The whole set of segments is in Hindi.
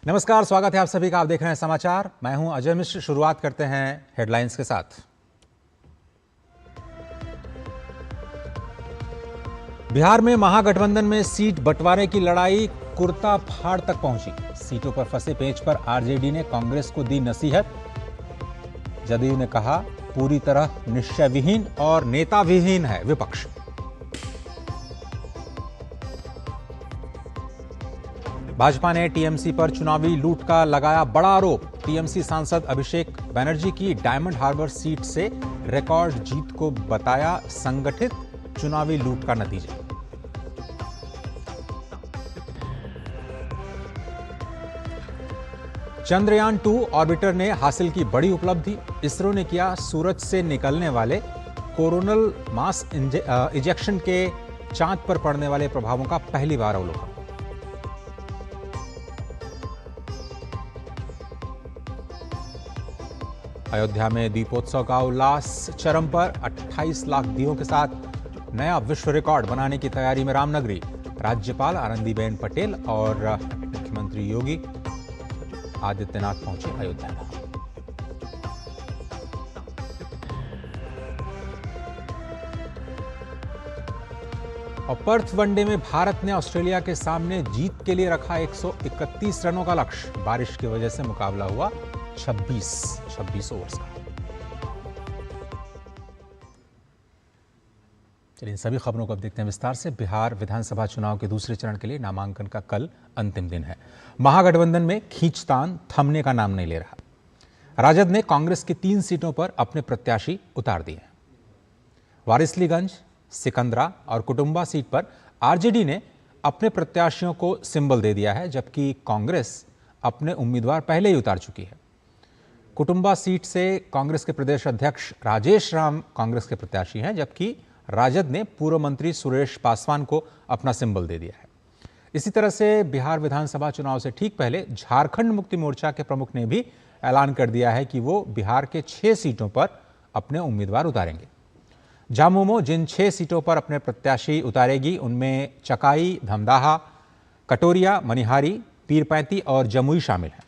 नमस्कार, स्वागत है आप सभी का। आप देख रहे हैं समाचार। मैं हूं अजय मिश्र। शुरुआत करते हैं हेडलाइंस के साथ। बिहार में महागठबंधन में सीट बंटवारे की लड़ाई कुर्ता फाड़ तक पहुंची। सीटों पर फंसे पेंच पर आरजेडी ने कांग्रेस को दी नसीहत। जदयू ने कहा पूरी तरह निश्चय विहीन और नेता विहीन है विपक्ष। भाजपा ने टीएमसी पर चुनावी लूट का लगाया बड़ा आरोप। टीएमसी सांसद अभिषेक बनर्जी की डायमंड हार्बर सीट से रिकॉर्ड जीत को बताया संगठित चुनावी लूट का नतीजा। चंद्रयान 2 ऑर्बिटर ने हासिल की बड़ी उपलब्धि। इसरो ने किया सूरज से निकलने वाले कोरोनल मास इंजेक्शन के चांद पर पड़ने वाले प्रभावों का पहली बार अवलोकन। अयोध्या में दीपोत्सव का उल्लास चरम पर। 28 लाख दीयों के साथ नया विश्व रिकॉर्ड बनाने की तैयारी में रामनगरी। राज्यपाल आनंदीबेन पटेल और मुख्यमंत्री योगी आदित्यनाथ पहुंचे अयोध्या। और पर्थ वनडे में भारत ने ऑस्ट्रेलिया के सामने जीत के लिए रखा 131 रनों का लक्ष्य। बारिश की वजह से मुकाबला हुआ 26 ओवर्स का। चलिए इन सभी खबरों को अब देखते हैं विस्तार से। बिहार विधानसभा चुनाव के दूसरे चरण के लिए नामांकन का कल अंतिम दिन है। महागठबंधन में खींचतान थमने का नाम नहीं ले रहा। राजद ने कांग्रेस की 3 सीटों पर अपने प्रत्याशी उतार दिए हैं। वारिसलीगंज, सिकंदरा और कुटुंबा सीट पर आरजेडी ने अपने प्रत्याशियों को सिंबल दे दिया है, जबकि कांग्रेस अपने उम्मीदवार पहले ही उतार चुकी है। कुटुंबा सीट से कांग्रेस के प्रदेश अध्यक्ष राजेश राम कांग्रेस के प्रत्याशी हैं, जबकि राजद ने पूर्व मंत्री सुरेश पासवान को अपना सिंबल दे दिया है। इसी तरह से बिहार विधानसभा चुनाव से ठीक पहले झारखंड मुक्ति मोर्चा के प्रमुख ने भी ऐलान कर दिया है कि वो बिहार के 6 सीटों पर अपने उम्मीदवार उतारेंगे। झामुमो जिन 6 सीटों पर अपने प्रत्याशी उतारेगी उनमें चकाई, धमदाहा, कटोरिया, मनिहारी, पीरपैंती और जमुई शामिल हैं।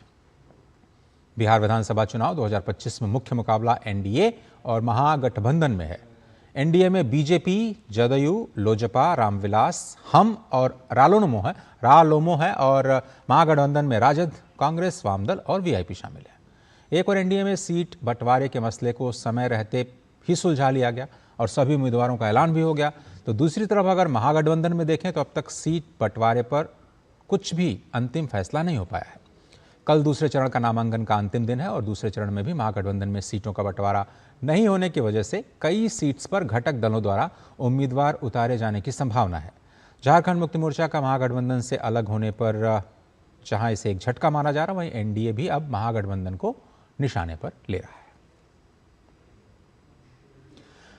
बिहार विधानसभा चुनाव 2025 में मुख्य मुकाबला एनडीए और महागठबंधन में है। एनडीए में बीजेपी, जदयू, लोजपा, रामविलास, हम और रालोमो है और महागठबंधन में राजद, कांग्रेस, वामदल और वीआईपी शामिल है। एक और एनडीए में सीट बंटवारे के मसले को समय रहते ही सुलझा लिया गया और सभी उम्मीदवारों का ऐलान भी हो गया। तो दूसरी तरफ अगर महागठबंधन में देखें तो अब तक सीट बंटवारे पर कुछ भी अंतिम फैसला नहीं हो पाया है। कल दूसरे चरण का नामांकन का अंतिम दिन है और दूसरे चरण में भी महागठबंधन में सीटों का बंटवारा नहीं होने की वजह से कई सीट्स पर घटक दलों द्वारा उम्मीदवार उतारे जाने की संभावना है। झारखंड मुक्ति मोर्चा का महागठबंधन से अलग होने पर जहां इसे एक झटका माना जा रहा, वहीं एनडीए भी अब महागठबंधन को निशाने पर ले रहा है।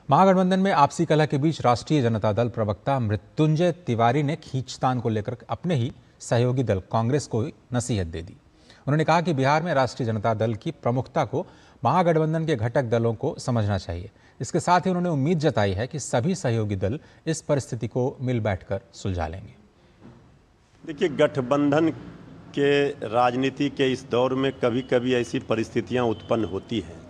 महागठबंधन में आपसी कलह के बीच राष्ट्रीय जनता दल प्रवक्ता मृत्युंजय तिवारी ने खींचतान को लेकर अपने ही सहयोगी दल कांग्रेस को नसीहत दे दी। उन्होंने कहा कि बिहार में राष्ट्रीय जनता दल की प्रमुखता को महागठबंधन के घटक दलों को समझना चाहिए। इसके साथ ही उन्होंने उम्मीद जताई है कि सभी सहयोगी दल इस परिस्थिति को मिल बैठकर सुलझा लेंगे। देखिए, गठबंधन के राजनीति के इस दौर में कभी कभी ऐसी परिस्थितियां उत्पन्न होती हैं,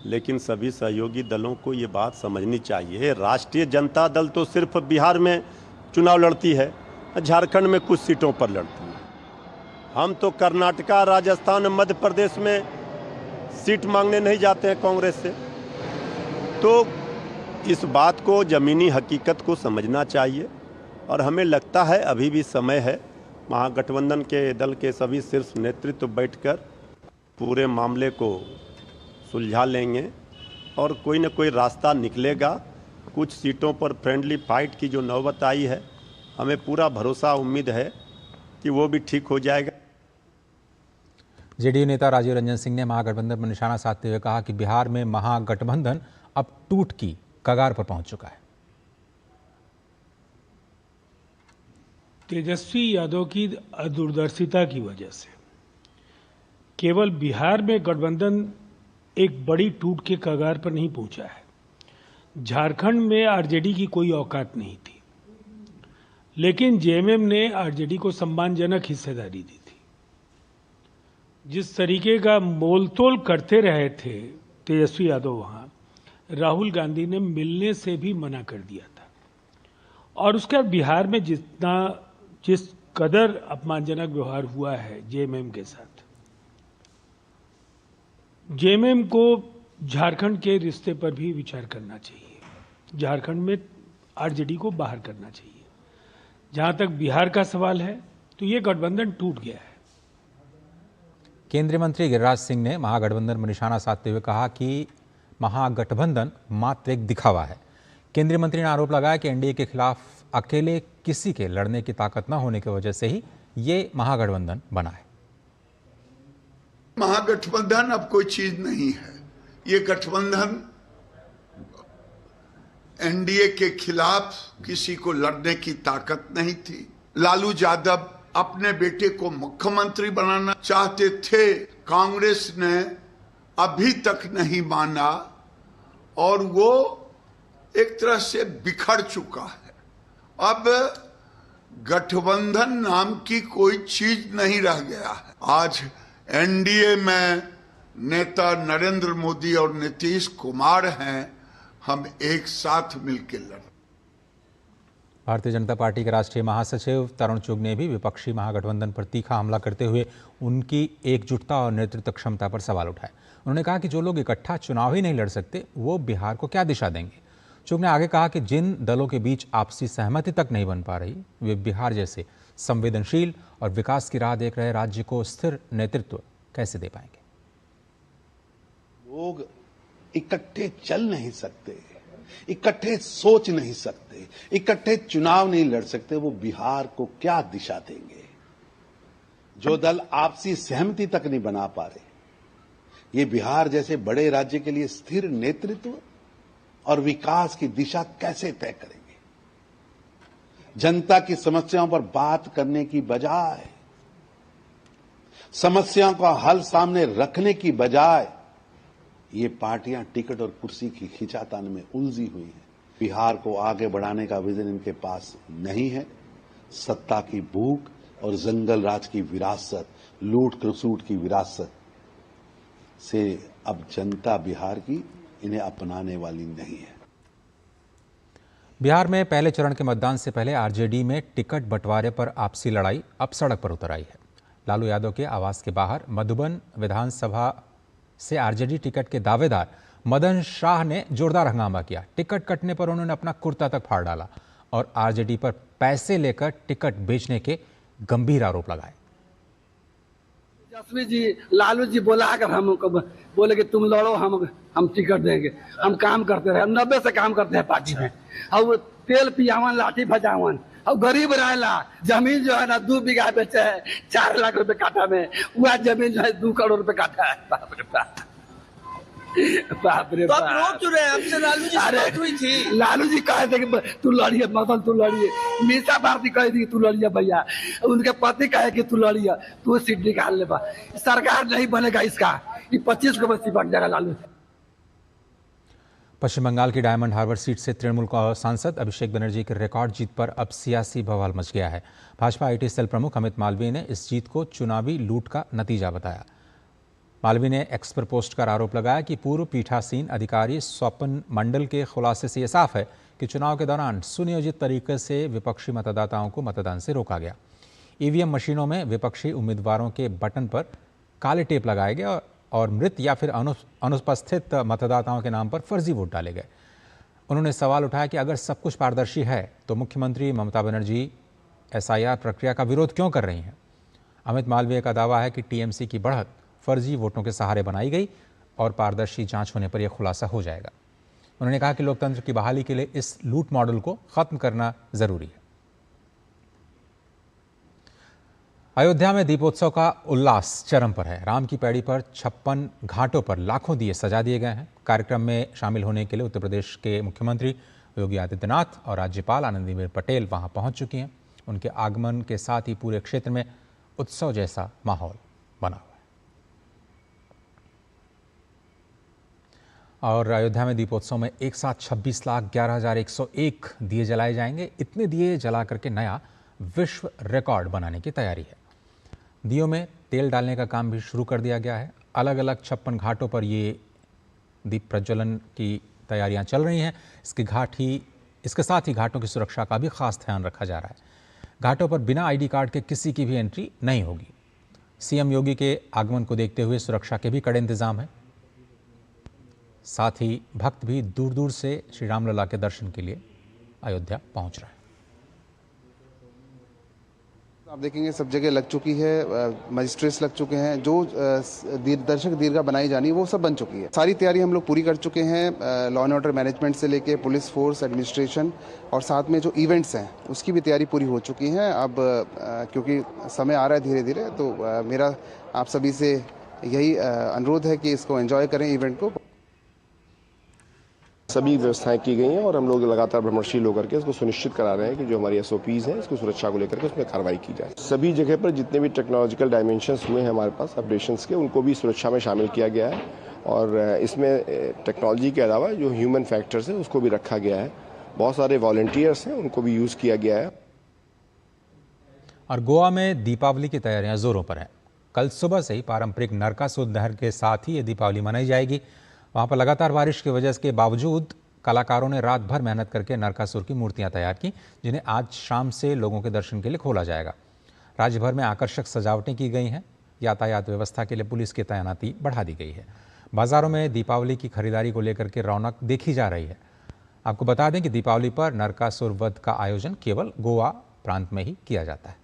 लेकिन सभी सहयोगी दलों को ये बात समझनी चाहिए। राष्ट्रीय जनता दल तो सिर्फ बिहार में चुनाव लड़ती है, झारखंड में कुछ सीटों पर लड़ती है। हम तो कर्नाटका, राजस्थान, मध्य प्रदेश में सीट मांगने नहीं जाते हैं कांग्रेस से। तो इस बात को, जमीनी हकीकत को समझना चाहिए और हमें लगता है अभी भी समय है। महागठबंधन के दल के सभी शीर्ष नेतृत्व बैठकर पूरे मामले को सुलझा लेंगे और कोई न कोई रास्ता निकलेगा। कुछ सीटों पर फ्रेंडली फाइट की जो नौबत आई है, हमें पूरा भरोसा, उम्मीद है कि वो भी ठीक हो जाएगा। जेडीयू नेता राजीव रंजन सिंह ने महागठबंधन पर निशाना साधते हुए कहा कि बिहार में महागठबंधन अब टूट की कगार पर पहुंच चुका है। तेजस्वी यादव की दूरदर्शिता की वजह से केवल बिहार में गठबंधन एक बड़ी टूट के कगार पर नहीं पहुंचा है। झारखंड में आरजेडी की कोई औकात नहीं थी, लेकिन जेएमएम ने आरजेडी को सम्मानजनक हिस्सेदारी दी थी। जिस तरीके का मोलतोल करते रहे थे तेजस्वी यादव वहां, राहुल गांधी ने मिलने से भी मना कर दिया था। और उसके बाद बिहार में जिस कदर अपमानजनक व्यवहार हुआ है जेएमएम के साथ, जेएमएम को झारखंड के रिश्ते पर भी विचार करना चाहिए। झारखंड में आरजेडी को बाहर करना चाहिए। जहां तक बिहार का सवाल है, तो ये गठबंधन टूट गया है। केंद्रीय मंत्री गिरिराज सिंह ने महागठबंधन पर निशाना साधते हुए कहा कि महागठबंधन मात्र एक दिखावा है। केंद्रीय मंत्री ने आरोप लगाया कि एनडीए के खिलाफ अकेले किसी के लड़ने की ताकत न होने की वजह से ही ये महागठबंधन बना है। महागठबंधन अब कोई चीज नहीं है। ये गठबंधन एनडीए के खिलाफ किसी को लड़ने की ताकत नहीं थी। लालू यादव अपने बेटे को मुख्यमंत्री बनाना चाहते थे, कांग्रेस ने अभी तक नहीं माना और वो एक तरह से बिखर चुका है। अब गठबंधन नाम की कोई चीज नहीं रह गया है। आज एनडीए में नेता नरेंद्र मोदी और नीतीश कुमार हैं, हम एक साथ मिलकर लड़। भारतीय जनता पार्टी के राष्ट्रीय महासचिव तरुण चुग ने भी विपक्षी महागठबंधन पर तीखा हमला करते हुए उनकी एकजुटता और नेतृत्व क्षमता पर सवाल उठाए। उन्होंने कहा कि जो लोग इकट्ठा चुनाव ही नहीं लड़ सकते, वो बिहार को क्या दिशा देंगे। चुग ने आगे कहा कि जिन दलों के बीच आपसी सहमति तक नहीं बन पा रही, वे बिहार जैसे संवेदनशील और विकास की राह देख रहे राज्य को स्थिर नेतृत्व कैसे दे पाएंगे। लोग इकट्ठे चल नहीं सकते, इकट्ठे सोच नहीं सकते, इकट्ठे चुनाव नहीं लड़ सकते, वो बिहार को क्या दिशा देंगे। जो दल आपसी सहमति तक नहीं बना पा रहे, ये बिहार जैसे बड़े राज्य के लिए स्थिर नेतृत्व और विकास की दिशा कैसे तय करेंगे। जनता की समस्याओं पर बात करने की बजाय, समस्याओं का हल सामने रखने की बजाय, ये पार्टियां टिकट और कुर्सी की खिंचातान में उलझी हुई हैं। बिहार को आगे बढ़ाने का विजन इनके पास नहीं है। सत्ता की भूख और जंगल राज की विरासत, लूट खसूट की विरासत से अब जनता बिहार की इन्हें अपनाने वाली नहीं है। बिहार में पहले चरण के मतदान से पहले आरजेडी में टिकट बंटवारे पर आपसी लड़ाई अब सड़क पर उतर आई है। लालू यादव के आवास के बाहर मधुबन विधानसभा से आरजेडी टिकट के दावेदार मदन शाह ने जोरदार हंगामा किया। टिकट कटने पर उन्होंने अपना कुर्ता तक फाड़ डाला और आरजेडी पर पैसे लेकर टिकट बेचने के गंभीर आरोप लगाए। तेजस्वी जी, लालू जी बोला कर हमको बोले कि तुम लड़ो, हम टिकट देंगे। हम काम करते रहे, 90 से काम करते हैं पार्टी में। और तेल पियावन, लाठी भजावन, और गरीब रहेला। जमीन जो है ना 2 बीघा बेचे है 4 लाख रुपए काठा में, वह जमीन जो है 2 करोड़ रुपए काठा है। बाप रे बाप, बाप रे बाप। रोक क्यों रहे? हमसे लालू जी से बात हुई थी। लालू जी कहे थे कि तू लड़िए, मतलब तू लड़िए। मीसा भारती कही थी कि तू लड़िए भैया। उनके पति कहे कि तू लड़िए, तू सीट निकाल ले। सरकार नहीं बनेगा इसका, ये 25 को बस्ती बन जाएगा लालू। पश्चिम बंगाल की डायमंड हार्बर सीट से तृणमूल सांसद अभिषेक बनर्जी की रिकॉर्ड जीत पर अब सियासी बवाल मच गया है। भाजपा आईटी सेल प्रमुख अमित मालवीय ने इस जीत को चुनावी लूट का नतीजा बताया। मालवीय ने एक्स पर पोस्ट कर आरोप लगाया कि पूर्व पीठासीन अधिकारी स्वपन मंडल के खुलासे से यह साफ है कि चुनाव के दौरान सुनियोजित तरीके से विपक्षी मतदाताओं को मतदान से रोका गया। ईवीएम मशीनों में विपक्षी उम्मीदवारों के बटन पर काले टेप लगाए गए और मृत या फिर अनुपस्थित मतदाताओं के नाम पर फर्जी वोट डाले गए। उन्होंने सवाल उठाया कि अगर सब कुछ पारदर्शी है तो मुख्यमंत्री ममता बनर्जी एसआईआर प्रक्रिया का विरोध क्यों कर रही हैं। अमित मालवीय का दावा है कि टीएमसी की बढ़त फर्जी वोटों के सहारे बनाई गई और पारदर्शी जांच होने पर यह खुलासा हो जाएगा। उन्होंने कहा कि लोकतंत्र की बहाली के लिए इस लूट मॉडल को खत्म करना जरूरी है। अयोध्या में दीपोत्सव का उल्लास चरम पर है। राम की पैड़ी पर 56 घाटों पर लाखों दिए सजा दिए गए हैं। कार्यक्रम में शामिल होने के लिए उत्तर प्रदेश के मुख्यमंत्री योगी आदित्यनाथ और राज्यपाल आनंदीबेन पटेल वहां पहुंच चुकी हैं। उनके आगमन के साथ ही पूरे क्षेत्र में उत्सव जैसा माहौल बना हुआ है। और अयोध्या में दीपोत्सव में एक साथ 26,11,101 दिए जलाए जाएंगे। इतने दिए जला करके नया विश्व रिकॉर्ड बनाने की तैयारी है। दियों में तेल डालने का काम भी शुरू कर दिया गया है। अलग अलग 56 घाटों पर ये दीप प्रज्वलन की तैयारियां चल रही हैं। इसके साथ ही घाटों की सुरक्षा का भी खास ध्यान रखा जा रहा है। घाटों पर बिना आईडी कार्ड के किसी की भी एंट्री नहीं होगी। सीएम योगी के आगमन को देखते हुए सुरक्षा के भी कड़े इंतजाम हैं। साथ ही भक्त भी दूर दूर से श्री रामलला के दर्शन के लिए अयोध्या पहुंच रहे हैं। आप देखेंगे सब जगह लग चुकी है, मजिस्ट्रेट्स लग चुके हैं, जो दर्शक दीर्घा बनाई जानी वो सब बन चुकी है। सारी तैयारी हम लोग पूरी कर चुके हैं। लॉ एंड ऑर्डर मैनेजमेंट से लेके पुलिस फोर्स, एडमिनिस्ट्रेशन और साथ में जो इवेंट्स हैं उसकी भी तैयारी पूरी हो चुकी है। अब क्योंकि समय आ रहा है धीरे धीरे, तो मेरा आप सभी से यही अनुरोध है कि इसको एंजॉय करें, इवेंट को। सभी व्यवस्थाएं की गई हैं और हम लोग लगातार भ्रमणशील होकर के इसको सुनिश्चित करा रहे हैं कि जो हमारी एसओपीज हैं इसको सुरक्षा को लेकर के उसमें कार्रवाई की जाए। सभी जगह पर जितने भी टेक्नोलॉजिकल डायमेंशंस हुए हैं हमारे पास अपडेशंस के, उनको भी सुरक्षा में शामिल किया गया है और इसमें टेक्नोलॉजी के अलावा जो ह्यूमन फैक्टर्स है उसको भी रखा गया है। बहुत सारे वॉलंटियर्स हैं, उनको भी यूज किया गया है। और गोवा में दीपावली की तैयारियां जोरों पर हैं। कल सुबह से ही पारंपरिक नरकासुर दहन के साथ ही ये दीपावली मनाई जाएगी। वहाँ पर लगातार बारिश की वजह के बावजूद कलाकारों ने रात भर मेहनत करके नरकासुर की मूर्तियां तैयार की, जिन्हें आज शाम से लोगों के दर्शन के लिए खोला जाएगा। राज्य भर में आकर्षक सजावटें की गई हैं। यातायात व्यवस्था के लिए पुलिस की तैनाती बढ़ा दी गई है। बाजारों में दीपावली की खरीदारी को लेकर के रौनक देखी जा रही है। आपको बता दें कि दीपावली पर नरकासुर वध का आयोजन केवल गोवा प्रांत में ही किया जाता है।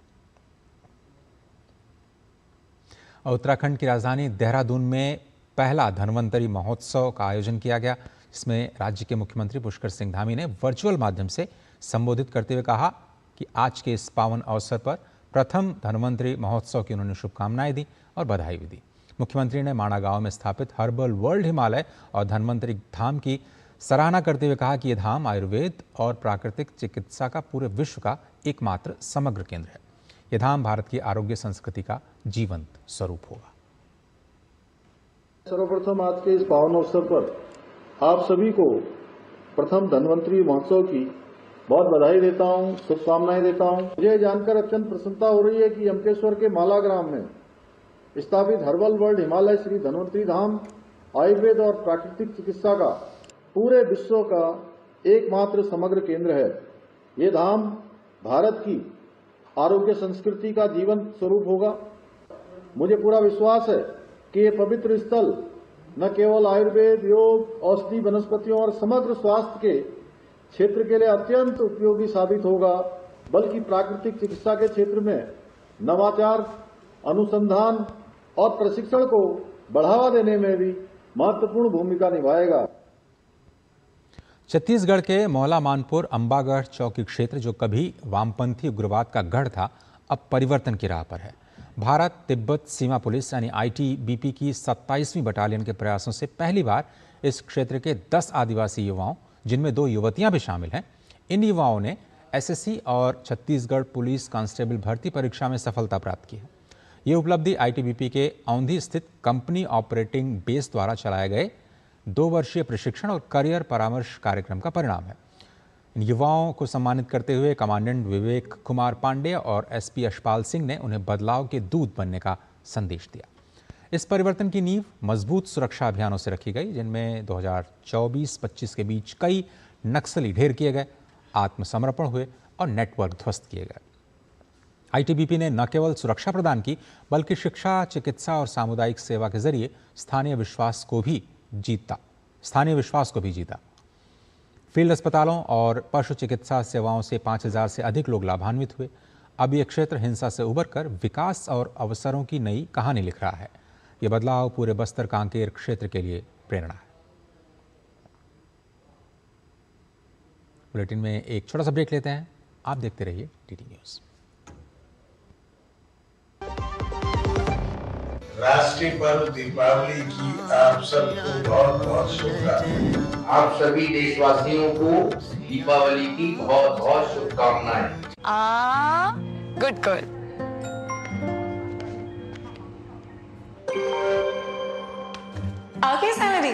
उत्तराखंड की राजधानी देहरादून में पहला धन्वंतरी महोत्सव का आयोजन किया गया, जिसमें राज्य के मुख्यमंत्री पुष्कर सिंह धामी ने वर्चुअल माध्यम से संबोधित करते हुए कहा कि आज के इस पावन अवसर पर प्रथम धन्वंतरी महोत्सव की उन्होंने शुभकामनाएं दी और बधाई भी दी। मुख्यमंत्री ने माणा गांव में स्थापित हर्बल वर्ल्ड हिमालय और धन्वंतरी धाम की सराहना करते हुए कहा कि यह धाम आयुर्वेद और प्राकृतिक चिकित्सा का पूरे विश्व का एकमात्र समग्र केंद्र है। यह धाम भारत की आरोग्य संस्कृति का जीवंत स्वरूप होगा। सर्वप्रथम आज के इस पावन अवसर पर आप सभी को प्रथम धन्वंतरी महोत्सव की बहुत बधाई देता हूं, शुभकामनाएं देता हूं। मुझे जानकर अत्यंत प्रसन्नता हो रही है कि यमकेश्वर के माला ग्राम में स्थापित हर्बल वर्ल्ड हिमालय श्री धन्वंतरी धाम आयुर्वेद और प्राकृतिक चिकित्सा का पूरे विश्व का एकमात्र समग्र केंद्र है। ये धाम भारत की आरोग्य संस्कृति का जीवंत स्वरूप होगा। मुझे पूरा विश्वास है कि ये पवित्र स्थल न केवल आयुर्वेद, योग, औषधि, वनस्पतियों और समग्र स्वास्थ्य के क्षेत्र के लिए अत्यंत उपयोगी साबित होगा, बल्कि प्राकृतिक चिकित्सा के क्षेत्र में नवाचार, अनुसंधान और प्रशिक्षण को बढ़ावा देने में भी महत्वपूर्ण भूमिका निभाएगा। छत्तीसगढ़ के मौला मानपुर अंबागढ़ चौकी क्षेत्र, जो कभी वामपंथी उग्रवाद का गढ़ था, अब परिवर्तन की राह पर है। भारत तिब्बत सीमा पुलिस यानी आईटीबीपी की 27वीं बटालियन के प्रयासों से पहली बार इस क्षेत्र के 10 आदिवासी युवाओं, जिनमें 2 युवतियां भी शामिल हैं, इन युवाओं ने एसएससी और छत्तीसगढ़ पुलिस कांस्टेबल भर्ती परीक्षा में सफलता प्राप्त की है। ये उपलब्धि आईटीबीपी के औंधी स्थित कंपनी ऑपरेटिंग बेस द्वारा चलाए गए 2 वर्षीय प्रशिक्षण और करियर परामर्श कार्यक्रम का परिणाम है। इन युवाओं को सम्मानित करते हुए कमांडेंट विवेक कुमार पांडे और एसपी यशपाल सिंह ने उन्हें बदलाव के दूत बनने का संदेश दिया। इस परिवर्तन की नींव मजबूत सुरक्षा अभियानों से रखी गई, जिनमें 2024-25 के बीच कई नक्सली ढेर किए गए, आत्मसमर्पण हुए और नेटवर्क ध्वस्त किए गए। आईटीबीपी ने न केवल सुरक्षा प्रदान की, बल्कि शिक्षा, चिकित्सा और सामुदायिक सेवा के जरिए स्थानीय विश्वास को भी जीता। फील्ड अस्पतालों और पशु चिकित्सा सेवाओं से 5000 से अधिक लोग लाभान्वित हुए। अब यह क्षेत्र हिंसा से उबरकर विकास और अवसरों की नई कहानी लिख रहा है। यह बदलाव पूरे बस्तर कांकेर क्षेत्र के लिए प्रेरणा है। बुलेटिन में एक छोटा सा ब्रेक लेते हैं। आप देखते रहिए टीटी न्यूज। राष्ट्रीय पर्व दीपावली की आप सबको बहुत बहुत शुभकामनाएं। आप सभी देशवासियों को दीपावली की बहुत बहुत शुभकामनाएं। गुड। आगे सैलरी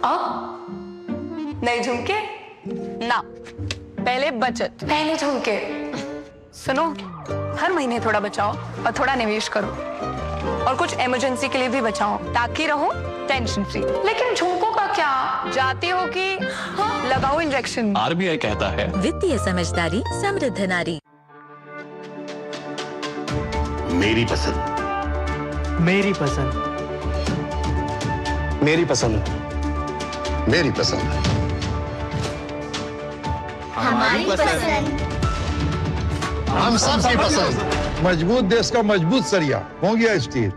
अब नए झुमके ना, पहले बचत, पहले झुमके। सुनो, हर महीने थोड़ा बचाओ और थोड़ा निवेश करो, और कुछ इमरजेंसी के लिए भी बचाओ ताकि रहो टेंशन फ्री। लेकिन झुमकों का क्या? जाती हो कि लगाओ इंजेक्शन। आरबीआई कहता है वित्तीय समझदारी समृद्ध नारी। मेरी पसंद, मेरी पसंद, मेरी पसंद, मेरी पसंद, हमारी पसंद, हम सबकी पसंद। मजबूत देश का मजबूत सरिया हो गया स्टील।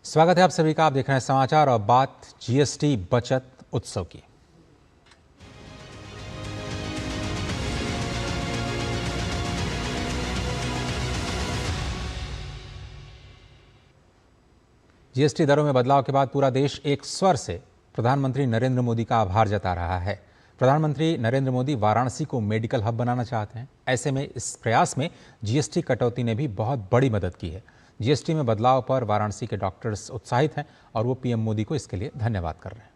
स्वागत है आप सभी का। आप देख रहे हैं समाचार और बात जीएसटी बचत उत्सव की। जीएसटी दरों में बदलाव के बाद पूरा देश एक स्वर से प्रधानमंत्री नरेंद्र मोदी का आभार जता रहा है। प्रधानमंत्री नरेंद्र मोदी वाराणसी को मेडिकल हब बनाना चाहते हैं। ऐसे में इस प्रयास में जीएसटी कटौती ने भी बहुत बड़ी मदद की है। जीएसटी में बदलाव पर वाराणसी के डॉक्टर्स उत्साहित हैं और वो पीएम मोदी को इसके लिए धन्यवाद कर रहे हैं।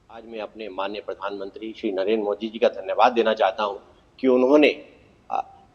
आज मैं अपने माननीय प्रधानमंत्री श्री नरेंद्र मोदी जी का धन्यवाद देना चाहता हूं कि उन्होंने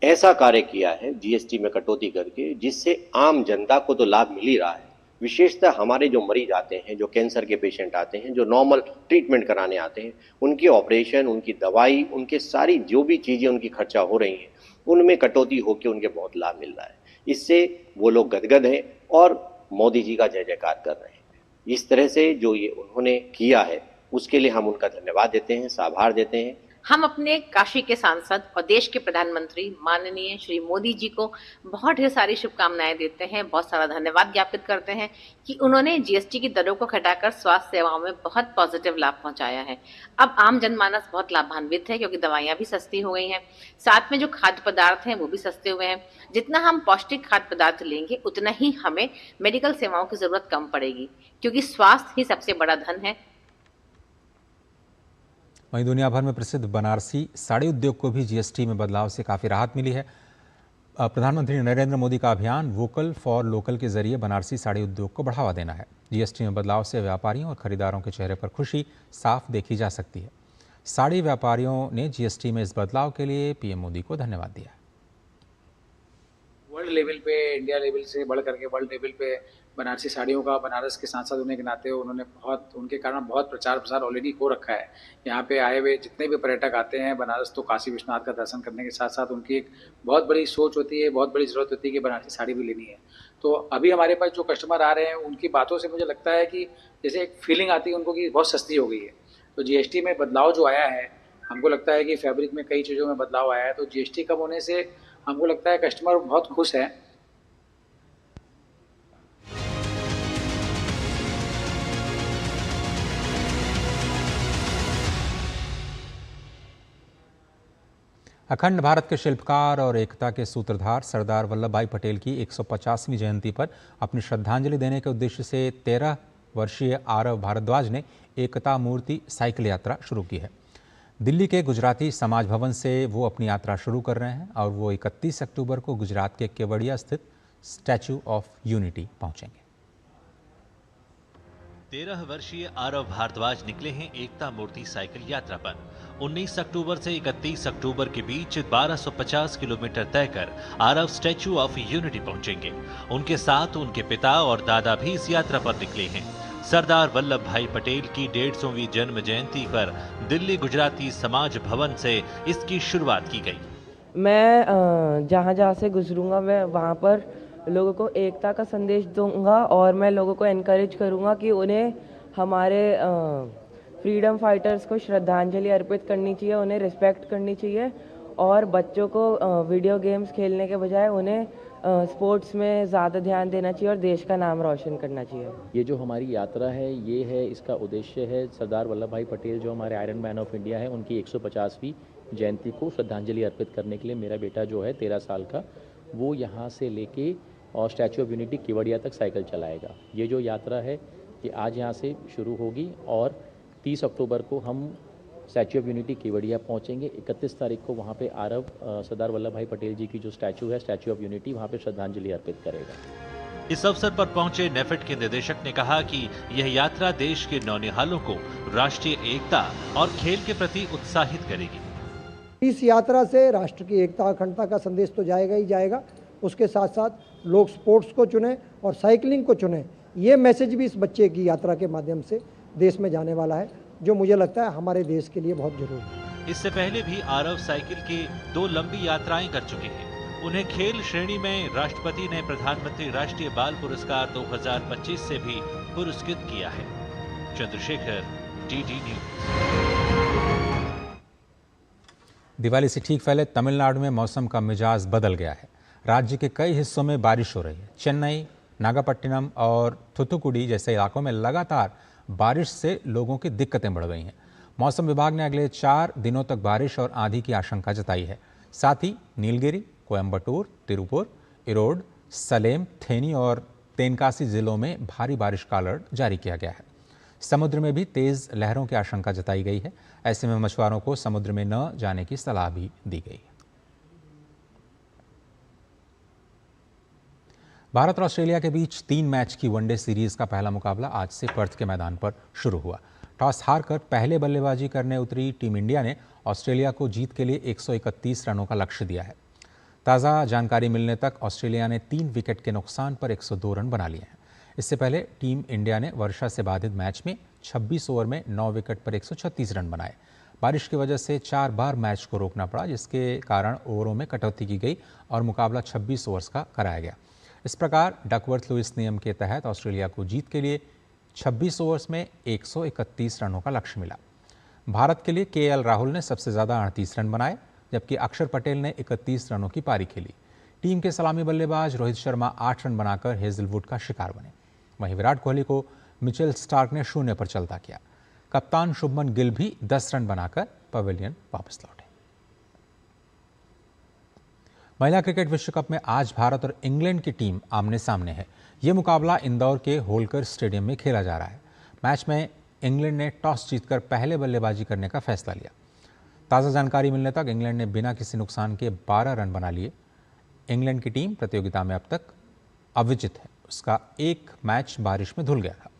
ऐसा कार्य किया है जीएसटी में कटौती करके, जिससे आम जनता को तो लाभ मिल ही रहा है। विशेषतः हमारे जो मरीज आते हैं, जो कैंसर के पेशेंट आते हैं, जो नॉर्मल ट्रीटमेंट कराने आते हैं, उनके ऑपरेशन, उनकी दवाई, उनके सारी जो भी चीज़ें उनकी खर्चा हो रही हैं, उनमें कटौती होकर उनके बहुत लाभ मिल रहा है। इससे वो लोग गदगद हैं और मोदी जी का जय जयकार कर रहे हैं। इस तरह से जो ये उन्होंने किया है उसके लिए हम उनका धन्यवाद देते हैं, आभार देते हैं। हम अपने काशी के सांसद और देश के प्रधानमंत्री माननीय श्री मोदी जी को बहुत ढेर सारी शुभकामनाएं देते हैं, बहुत सारा धन्यवाद ज्ञापित करते हैं कि उन्होंने जीएसटी की दरों को घटाकर स्वास्थ्य सेवाओं में बहुत पॉजिटिव लाभ पहुंचाया है। अब आम जनमानस बहुत लाभान्वित है क्योंकि दवाइयां भी सस्ती हो गई हैं, साथ में जो खाद्य पदार्थ हैं वो भी सस्ते हुए हैं। जितना हम पौष्टिक खाद्य पदार्थ लेंगे उतना ही हमें मेडिकल सेवाओं की जरूरत कम पड़ेगी, क्योंकि स्वास्थ्य ही सबसे बड़ा धन है। वहीं दुनिया भर में प्रसिद्ध बनारसी साड़ी उद्योग को भी जीएसटी में बदलाव से काफ़ी राहत मिली है। प्रधानमंत्री नरेंद्र मोदी का अभियान वोकल फॉर लोकल के जरिए बनारसी साड़ी उद्योग को बढ़ावा देना है। जीएसटी में बदलाव से व्यापारियों और खरीदारों के चेहरे पर खुशी साफ देखी जा सकती है। साड़ी व्यापारियों ने जीएसटी में इस बदलाव के लिए पीएम मोदी को धन्यवाद दिया। वर्ल्ड लेवल पे, इंडिया लेवल से बढ़ करके वर्ल्ड लेवल पे बनारसी साड़ियों का, बनारस के सांसद होने के नाते उन्होंने उनके कारण बहुत प्रचार प्रसार ऑलरेडी हो रखा है। यहाँ पे आए हुए जितने भी पर्यटक आते हैं बनारस, तो काशी विश्वनाथ का दर्शन करने के साथ साथ उनकी एक बहुत बड़ी सोच होती है, बहुत बड़ी ज़रूरत होती है कि बनारसी साड़ी भी लेनी है। तो अभी हमारे पास जो कस्टमर आ रहे हैं उनकी बातों से मुझे लगता है कि जैसे एक फीलिंग आती है उनको कि बहुत सस्ती हो गई है। तो जीएसटी में बदलाव जो आया है, हमको लगता है कि फैब्रिक में कई चीज़ों में बदलाव आया है, तो जीएसटी कम होने से हमको लगता है कस्टमर बहुत खुश है। अखंड भारत के शिल्पकार और एकता के सूत्रधार सरदार वल्लभ भाई पटेल की 150वीं जयंती पर अपनी श्रद्धांजलि देने के उद्देश्य से 13 वर्षीय आरव भारद्वाज ने एकता मूर्ति साइकिल यात्रा शुरू की है। दिल्ली के गुजराती समाज भवन से वो अपनी यात्रा शुरू कर रहे हैं और वो 31 अक्टूबर को गुजरात के केवड़िया स्थित स्टैच्यू ऑफ यूनिटी पहुंचेंगे। 13 वर्षीय आरव भारद्वाज निकले हैं एकता मूर्ति साइकिल यात्रा पर। 19 अक्टूबर से 31 अक्टूबर के बीच 1250 किलोमीटर तय कर आरव स्टैच्यू ऑफ यूनिटी पहुंचेंगे। उनके साथ उनके पिता और दादा भी इस यात्रा पर निकले हैं। सरदार वल्लभ भाई पटेल की 150वीं जन्म जयंती पर दिल्ली गुजराती समाज भवन से इसकी शुरुआत की गई। मैं जहाँ से गुजरूंगा मैं वहाँ पर लोगों को एकता का संदेश दूंगा और मैं लोगों को एनकरेज करूंगा कि उन्हें हमारे फ्रीडम फाइटर्स को श्रद्धांजलि अर्पित करनी चाहिए, उन्हें रिस्पेक्ट करनी चाहिए और बच्चों को वीडियो गेम्स खेलने के बजाय उन्हें स्पोर्ट्स में ज़्यादा ध्यान देना चाहिए और देश का नाम रोशन करना चाहिए। ये जो हमारी यात्रा है ये है, इसका उद्देश्य है सरदार वल्लभ भाई पटेल जो हमारे आयरन मैन ऑफ इंडिया है उनकी 150वीं जयंती को श्रद्धांजलि अर्पित करने के लिए मेरा बेटा जो है 13 साल का वो यहाँ से लेके और स्टैच्यू ऑफ यूनिटी केवड़िया तक साइकिल चलाएगा। ये जो यात्रा है ये आज यहाँ से शुरू होगी और 30 अक्टूबर को हम स्टैच्यू ऑफ यूनिटी केवड़िया पहुँचेंगे। 31 तारीख को वहाँ पे आरव सरदार वल्लभ भाई पटेल जी की जो स्टैच्यू है, स्टैच्यू ऑफ यूनिटी, वहाँ पे श्रद्धांजलि अर्पित करेगा। इस अवसर पर पहुंचे नेफेड के निदेशक ने कहा कि यह यात्रा देश के नौनिहालों को राष्ट्रीय एकता और खेल के प्रति उत्साहित करेगी। इस यात्रा से राष्ट्र की एकता अखंडता का संदेश तो जाएगा ही जाएगा, उसके साथ साथ लोग स्पोर्ट्स को चुनें और साइकिलिंग को चुनें, ये मैसेज भी इस बच्चे की यात्रा के माध्यम से देश में जाने वाला है, जो मुझे लगता है हमारे देश के लिए बहुत जरूरी है। इससे पहले भी आरव साइकिल की 2 लंबी यात्राएं कर चुके हैं। उन्हें खेल श्रेणी में राष्ट्रपति ने प्रधानमंत्री राष्ट्रीय बाल पुरस्कार 2025 से भी पुरस्कृत किया है। Chandrashekhar, DD news. दिवाली से ठीक पहले तमिलनाडु में मौसम का मिजाज बदल गया है। राज्य के कई हिस्सों में बारिश हो रही है। चेन्नई, नागापट्टिनम और थुथुकुडी जैसे इलाकों में लगातार बारिश से लोगों की दिक्कतें बढ़ गई हैं। मौसम विभाग ने अगले 4 दिनों तक बारिश और आंधी की आशंका जताई है। साथ ही नीलगिरी, कोयम्बटूर, तिरुपुर, इरोड, सलेम, थेनी और तेनकासी जिलों में भारी बारिश का अलर्ट जारी किया गया है। समुद्र में भी तेज लहरों की आशंका जताई गई है। ऐसे में मछुआरों को समुद्र में न जाने की सलाह भी दी गई है। भारत और ऑस्ट्रेलिया के बीच 3 मैच की वनडे सीरीज का पहला मुकाबला आज से पर्थ के मैदान पर शुरू हुआ। टॉस हारकर पहले बल्लेबाजी करने उतरी टीम इंडिया ने ऑस्ट्रेलिया को जीत के लिए 131 रनों का लक्ष्य दिया है। ताज़ा जानकारी मिलने तक ऑस्ट्रेलिया ने 3 विकेट के नुकसान पर 102 रन बना लिए हैं। इससे पहले टीम इंडिया ने वर्षा से बाधित मैच में 26 ओवर में 9 विकेट पर 136 रन बनाए। बारिश की वजह से 4 बार मैच को रोकना पड़ा, जिसके कारण ओवरों में कटौती की गई और मुकाबला 26 ओवर्स का कराया गया। इस प्रकार डकवर्थ लुइस नियम के तहत ऑस्ट्रेलिया को जीत के लिए 26 ओवर्स में 131 रनों का लक्ष्य मिला। भारत के लिए KL राहुल ने सबसे ज़्यादा 38 रन बनाए, जबकि अक्षर पटेल ने 31 रनों की पारी खेली। टीम के सलामी बल्लेबाज रोहित शर्मा 8 रन बनाकर हेजलवुड का शिकार बने। वहीं विराट कोहली को मिचेल स्टार्क ने 0 पर चलता किया। कप्तान शुभमन गिल भी 10 रन बनाकर पवेलियन वापस लौटे। महिला क्रिकेट विश्व कप में आज भारत और इंग्लैंड की टीम आमने सामने है। ये मुकाबला इंदौर के होलकर स्टेडियम में खेला जा रहा है। मैच में इंग्लैंड ने टॉस जीतकर पहले बल्लेबाजी करने का फैसला लिया। ताज़ा जानकारी मिलने तक इंग्लैंड ने बिना किसी नुकसान के 12 रन बना लिए। इंग्लैंड की टीम प्रतियोगिता में अब तक अविजित है। उसका एक मैच बारिश में धुल गया था।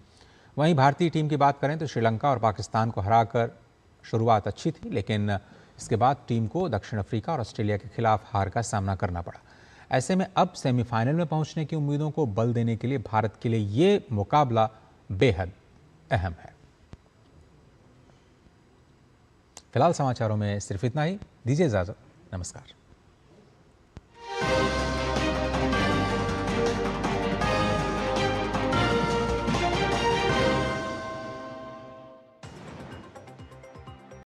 वहीं भारतीय टीम की बात करें तो श्रीलंका और पाकिस्तान को हराकर शुरुआत अच्छी थी, लेकिन इसके बाद टीम को दक्षिण अफ्रीका और ऑस्ट्रेलिया के खिलाफ हार का सामना करना पड़ा। ऐसे में अब सेमीफाइनल में पहुंचने की उम्मीदों को बल देने के लिए भारत के लिए ये मुकाबला बेहद अहम है। फिलहाल समाचारों में सिर्फ इतना ही। दीजिए इजाजत। नमस्कार।